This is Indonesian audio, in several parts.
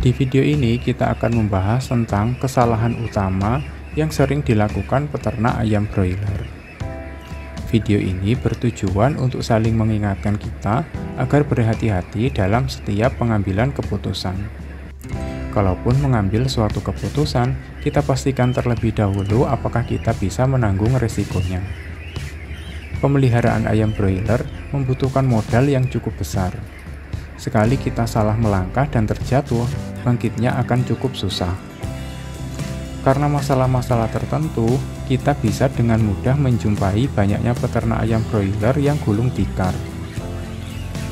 Di video ini kita akan membahas tentang kesalahan utama yang sering dilakukan peternak ayam broiler. Video ini bertujuan untuk saling mengingatkan kita agar berhati-hati dalam setiap pengambilan keputusan. Kalaupun mengambil suatu keputusan, kita pastikan terlebih dahulu apakah kita bisa menanggung resikonya. Pemeliharaan ayam broiler membutuhkan modal yang cukup besar. Sekali kita salah melangkah dan terjatuh, bangkitnya akan cukup susah. Karena masalah-masalah tertentu, kita bisa dengan mudah menjumpai banyaknya peternak ayam broiler yang gulung tikar.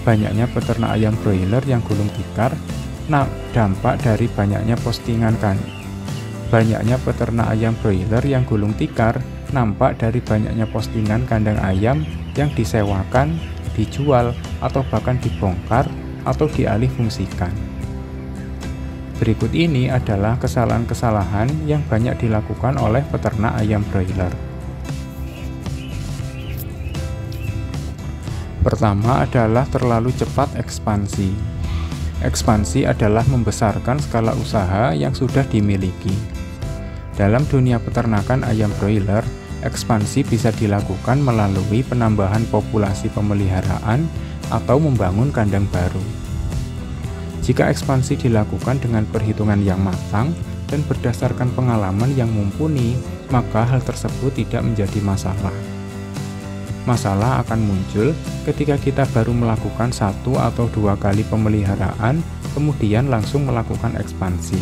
Banyaknya peternak ayam broiler yang gulung tikar, dampak dari banyaknya postingan kan. Banyaknya peternak ayam broiler yang gulung tikar, nampak dari banyaknya postingan kandang ayam yang disewakan, dijual, atau bahkan dibongkar atau dialih fungsikan. Berikut ini adalah kesalahan-kesalahan yang banyak dilakukan oleh peternak ayam broiler. Pertama adalah terlalu cepat ekspansi. Ekspansi adalah membesarkan skala usaha yang sudah dimiliki. Dalam dunia peternakan ayam broiler, ekspansi bisa dilakukan melalui penambahan populasi pemeliharaan atau membangun kandang baru. Jika ekspansi dilakukan dengan perhitungan yang matang dan berdasarkan pengalaman yang mumpuni, maka hal tersebut tidak menjadi masalah. Masalah akan muncul ketika kita baru melakukan 1 atau 2 kali pemeliharaan, kemudian langsung melakukan ekspansi.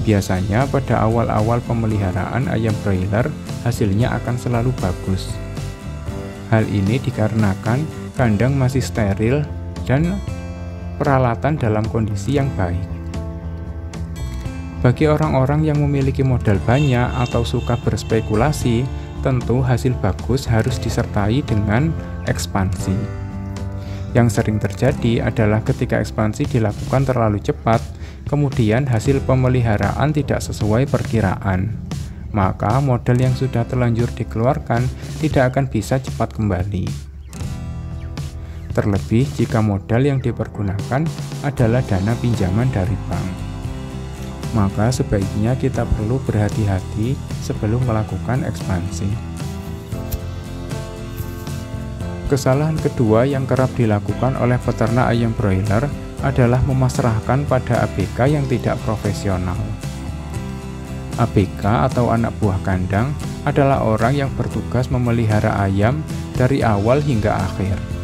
Biasanya pada awal-awal pemeliharaan ayam broiler, hasilnya akan selalu bagus. Hal ini dikarenakan kandang masih steril dan peralatan dalam kondisi yang baik. Bagi orang-orang yang memiliki modal banyak atau suka berspekulasi, tentu hasil bagus harus disertai dengan ekspansi. Yang sering terjadi adalah ketika ekspansi dilakukan terlalu cepat, kemudian hasil pemeliharaan tidak sesuai perkiraan. Maka modal yang sudah terlanjur dikeluarkan tidak akan bisa cepat kembali. Terlebih jika modal yang dipergunakan adalah dana pinjaman dari bank. Maka sebaiknya kita perlu berhati-hati sebelum melakukan ekspansi. Kesalahan kedua yang kerap dilakukan oleh peternak ayam broiler adalah memasrahkan pada ABK yang tidak profesional. ABK atau anak buah kandang adalah orang yang bertugas memelihara ayam dari awal hingga akhir.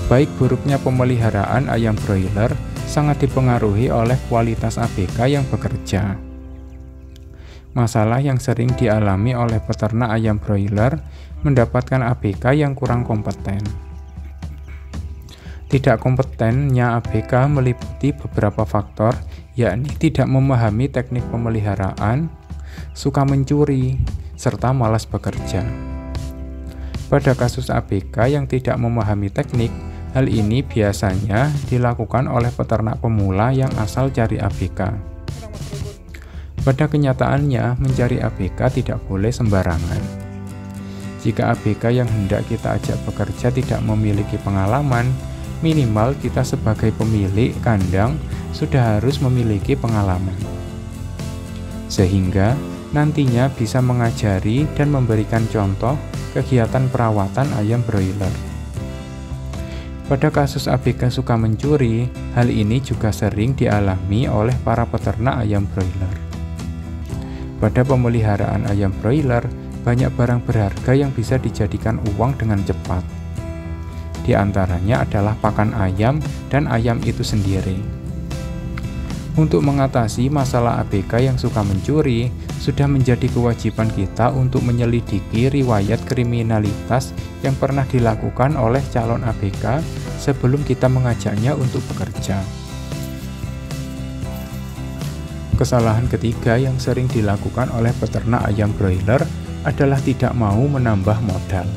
Baik buruknya pemeliharaan ayam broiler sangat dipengaruhi oleh kualitas ABK yang bekerja. Masalah yang sering dialami oleh peternak ayam broiler mendapatkan ABK yang kurang kompeten. Tidak kompetennya ABK meliputi beberapa faktor, yakni tidak memahami teknik pemeliharaan, suka mencuri, serta malas bekerja. Pada kasus ABK yang tidak memahami teknik, hal ini biasanya dilakukan oleh peternak pemula yang asal cari ABK. Pada kenyataannya, mencari ABK tidak boleh sembarangan. Jika ABK yang hendak kita ajak bekerja tidak memiliki pengalaman, minimal kita sebagai pemilik kandang sudah harus memiliki pengalaman. Sehingga nantinya bisa mengajari dan memberikan contoh kegiatan perawatan ayam broiler. Pada kasus ABK suka mencuri, hal ini juga sering dialami oleh para peternak ayam broiler. Pada pemeliharaan ayam broiler, banyak barang berharga yang bisa dijadikan uang dengan cepat. Di antaranya adalah pakan ayam dan ayam itu sendiri. Untuk mengatasi masalah ABK yang suka mencuri, sudah menjadi kewajiban kita untuk menyelidiki riwayat kriminalitas yang pernah dilakukan oleh calon ABK sebelum kita mengajaknya untuk bekerja. Kesalahan ketiga yang sering dilakukan oleh peternak ayam broiler adalah tidak mau menambah modal.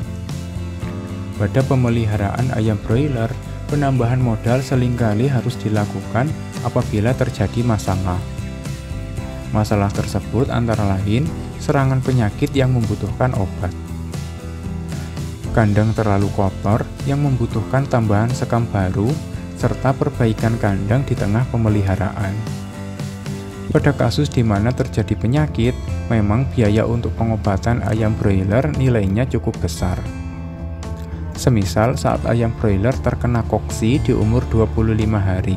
Pada pemeliharaan ayam broiler, penambahan modal seringkali harus dilakukan apabila terjadi masalah. Masalah tersebut antara lain serangan penyakit yang membutuhkan obat, kandang terlalu kotor yang membutuhkan tambahan sekam baru, serta perbaikan kandang di tengah pemeliharaan. Pada kasus di mana terjadi penyakit, memang biaya untuk pengobatan ayam broiler nilainya cukup besar. Semisal saat ayam broiler terkena koksi di umur 25 hari.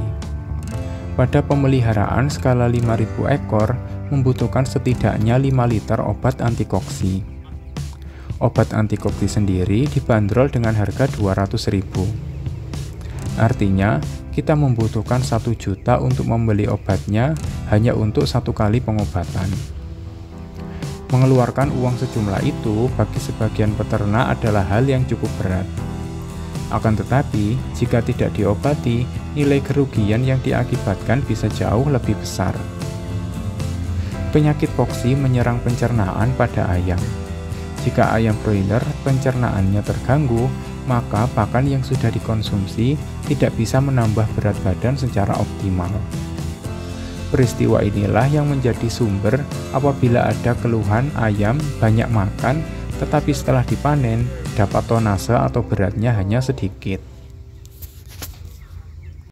Pada pemeliharaan skala 5.000 ekor, membutuhkan setidaknya 5 liter obat anti koksi. Obat anti koksi sendiri dibanderol dengan harga 200.000. Artinya, kita membutuhkan 1 juta untuk membeli obatnya hanya untuk 1 kali pengobatan. Mengeluarkan uang sejumlah itu bagi sebagian peternak adalah hal yang cukup berat. Akan tetapi, jika tidak diobati, nilai kerugian yang diakibatkan bisa jauh lebih besar. Penyakit koksi menyerang pencernaan pada ayam. Jika ayam broiler pencernaannya terganggu, maka pakan yang sudah dikonsumsi tidak bisa menambah berat badan secara optimal. Peristiwa inilah yang menjadi sumber apabila ada keluhan ayam banyak makan, tetapi setelah dipanen dapat tonase atau beratnya hanya sedikit.